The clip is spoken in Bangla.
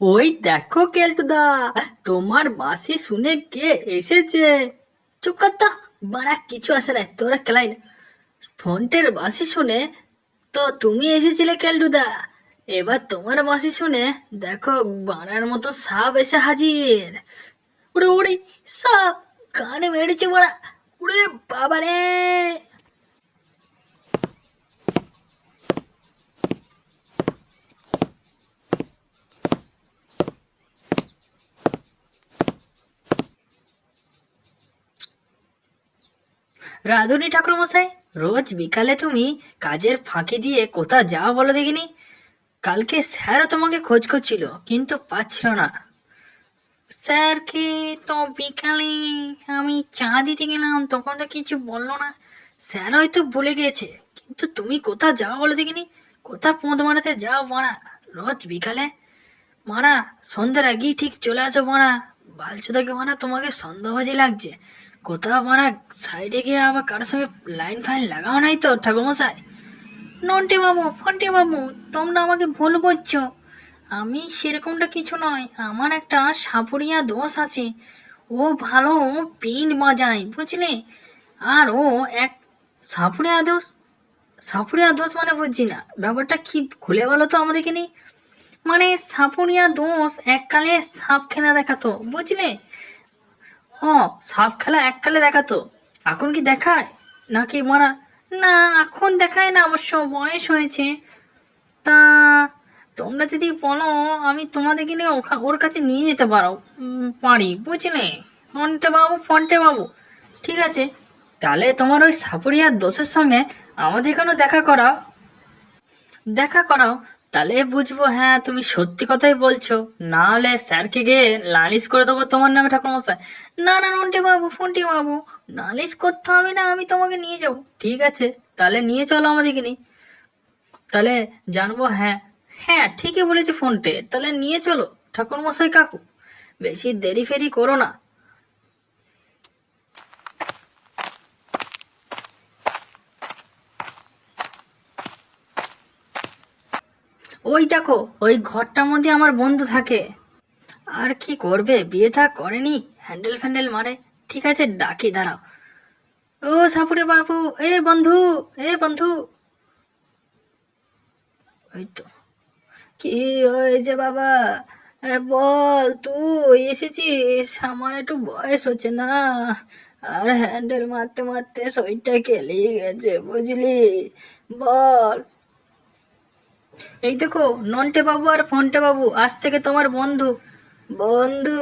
ওই দেখো কেলটুদা, তোমার বাঁশি শুনে কে এসেছে। চুপ কর তো, বাড়া কিছু আসে না, তোরা খেলাই না। ফন্টের বাঁশি শুনে তো তুমি এসেছিলে কেলটুদা, এবার তোমার বাঁশি শুনে দেখো বানার মতো সাপ এসে হাজির। ওরে ওরে, সাপ কানে মেরেছে বাড়া। ওরে বাবা রে। রাধুনি ঠাকুর মশাই, রোজ বিকালে তুমি কাজের ফাঁকি দিয়ে কোথা যাও বলো দেখিনি। কালকে স্যারও তোমাকে খোঁজ করছিল কিন্তু পাচ্ছিল না। স্যারকে তো বিকালে আমি চা দিতে গেলাম, তখন তো কিছু বললো না। স্যার হয়তো বলে গেছে, কিন্তু তুমি কোথা যাও বলো দেখিনি। কোথা পোঁদ মারাতে যাও মারা রোজ বিকালে? মারা সন্ধ্যার আগেই ঠিক চলে আসো মারা। বালচোদাকে মারা তোমাকে সন্দেহবাজি লাগছে। কোথাও মারা সাইডে গিয়ে আবার কারোর সঙ্গে লাইন ফাইন লাগাও নাই তো ঠাকুমশাই? নন্টে বাবু, ফন্টে বাবু, তোমরা আমাকে ভুল বুঝছো। আমি সেরকমটা কিছু নয়, আমার একটা সাপুরিয়া দোষ আছে। ও ভালো পিন বাজায় বুঝলে। আর ও এক সাপুরিয়া দোষ। সাপুরিয়া দোষ মানে বুঝছি না, ব্যাপারটা কি খুলে বলো তো আমাদেরকে নেই। মানে সাপুরিয়া দোষ এককালে সাপ খেলা দেখাতো বুঝলে। ও, সাপ খেলা এককালে দেখাতো, এখন কি দেখায় নাকি মারা? না, এখন দেখায় না, অবশ্য বয়স হয়েছে। তা তোমরা যদি বলো আমি তোমাদেরকে নিয়ে ওর কাছে নিয়ে যেতে পারি বুঝলে। ফন্টে বাবু, ঠিক আছে, তাহলে তোমার ওই সাপুরিয়ার দোষের সঙ্গে আমাদের এখানে দেখা করাও। তাহলে বুঝবো হ্যাঁ তুমি সত্যি কথাই বলছো। না হলে স্যারকে গিয়ে নালিশ করে দেবো তোমার নামে ঠাকুরমশাই। না না ফন্টে বাবু, নালিশ করতে হবে না, আমি তোমাকে নিয়ে যাবো। ঠিক আছে, তাহলে নিয়ে চলো আমাদেরকে নিয়ে। তাহলে জানবো। হ্যাঁ হ্যাঁ, ঠিকই বলেছে ফোনটে, তাহলে নিয়ে চলো ঠাকুরমশাই কাকু, বেশি দেরি ফেরি করো না। ওই দেখো, ওই ঘরটার মধ্যে আমার বন্ধু থাকে। আর কি করবে, বিয়ে থা করেনি, হ্যান্ডেল ফ্যান্ডেল মারে। ঠিক আছে, ডাকি দাঁড়াও। ও সাপুরে বাবু, এ বন্ধু। ওই তো। কি হয়েছে বাবা? বল, তুই এসেছিস? আমার একটু বয়স হচ্ছে না, আর হ্যান্ডেল মারতে মারতে শরীরটা কেলিয়ে গেছে বুঝলি। বল। এই দেখো, নন্টে বাবু আর ফন্টে বাবু, আজ থেকে তোমার বন্ধু। বন্ধু?